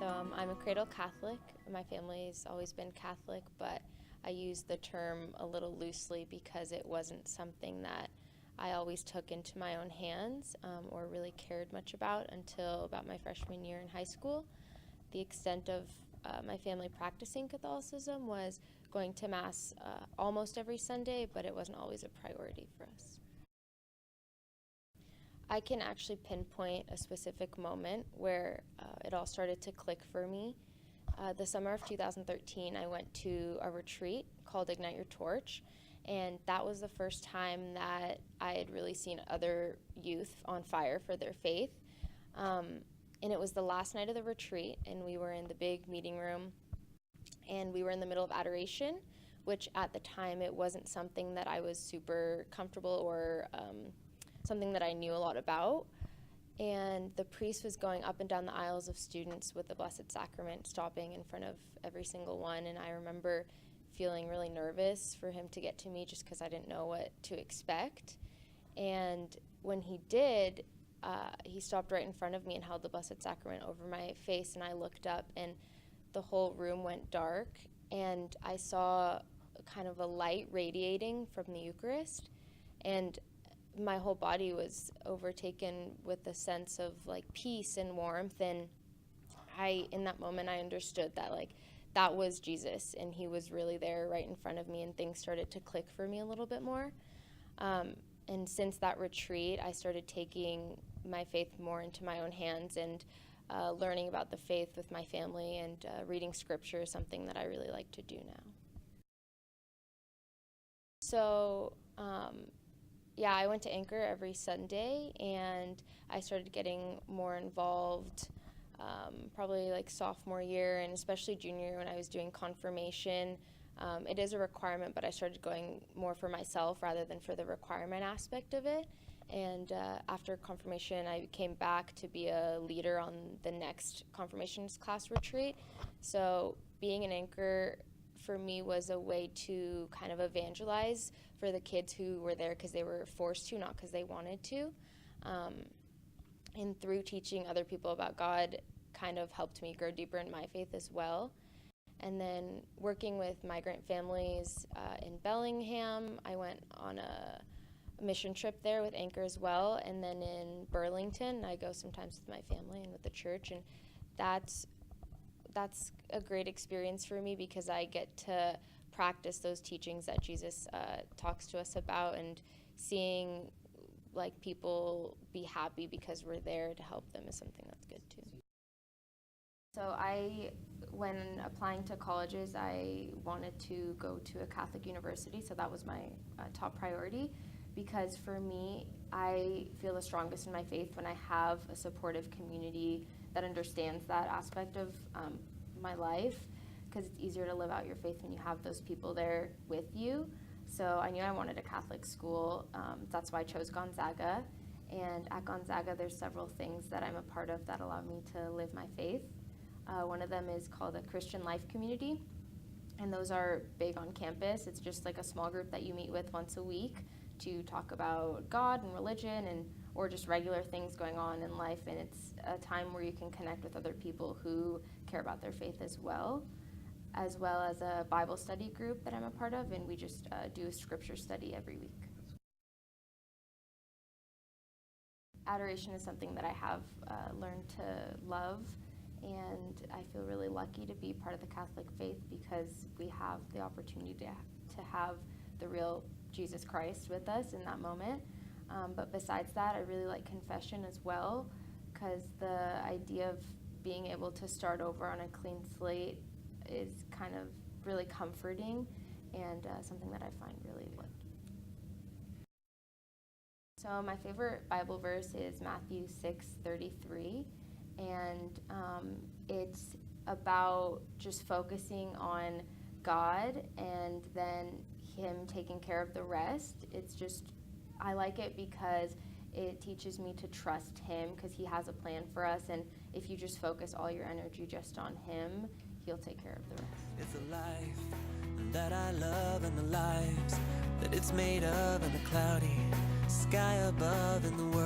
I'm a cradle Catholic. My family's always been Catholic, but I use the term a little loosely because it wasn't something that I always took into my own hands or really cared much about until about my freshman year in high school. The extent of my family practicing Catholicism was going to Mass almost every Sunday, but it wasn't always a priority for us. I can actually pinpoint a specific moment where it all started to click for me. The summer of 2013, I went to a retreat called Ignite Your Torch, and that was the first time that I had really seen other youth on fire for their faith. And it was the last night of the retreat, and we were in the big meeting room, and we were in the middle of adoration, which at the time it wasn't something that I was super comfortable or something that I knew a lot about. And the priest was going up and down the aisles of students with the Blessed Sacrament, stopping in front of every single one. And I remember feeling really nervous for him to get to me just because I didn't know what to expect. And when he did, he stopped right in front of me and held the Blessed Sacrament over my face, and I looked up and the whole room went dark, and I saw kind of a light radiating from the Eucharist, and my whole body was overtaken with a sense of like peace and warmth. And in that moment, I understood that that was Jesus, and he was really there right in front of me, and things started to click for me a little bit more. And since that retreat, I started taking my faith more into my own hands and learning about the faith with my family, and reading scripture is something that I really like to do now. So, I went to Anchor every Sunday, and I started getting more involved probably like sophomore year, and especially junior year when I was doing confirmation. It is a requirement, but I started going more for myself rather than for the requirement aspect of it. And after confirmation, I came back to be a leader on the next confirmations class retreat. So being an Anchor for me was a way to kind of evangelize for the kids who were there because they were forced to, not because they wanted to. And through teaching other people about God kind of helped me grow deeper in my faith as well. And then working with migrant families in Bellingham, I went on a mission trip there with Anchor as well. And then in Burlington, I go sometimes with my family and with the church. And that's a great experience for me because I get to practice those teachings that Jesus talks to us about, and seeing like people be happy because we're there to help them is something that's good too. So when applying to colleges, I wanted to go to a Catholic university, so that was my top priority, because for me, I feel the strongest in my faith when I have a supportive community that understands that aspect of my life, because it's easier to live out your faith when you have those people there with you. So I knew I wanted a Catholic school. That's why I chose Gonzaga. And at Gonzaga, there's several things that I'm a part of that allow me to live my faith. One of them is called a Christian Life Community, and those are big on campus. It's just like a small group that you meet with once a week to talk about God and religion or just regular things going on in life, and it's a time where you can connect with other people who care about their faith as well as a Bible study group that I'm a part of, and we just do a scripture study every week. Adoration is something that I have learned to love, and I feel really lucky to be part of the Catholic faith because we have the opportunity to have the real Jesus Christ with us in that moment. But besides that, I really like confession as well, because the idea of being able to start over on a clean slate is kind of really comforting and something that I find really lucky. So my favorite Bible verse is Matthew 6:33, and it's about just focusing on God and then Him taking care of the rest. I like it because it teaches me to trust Him because He has a plan for us, and if you just focus all your energy just on Him, He'll take care of the rest. It's a life that I love, and the lives that it's made of, and the cloudy sky above, and the world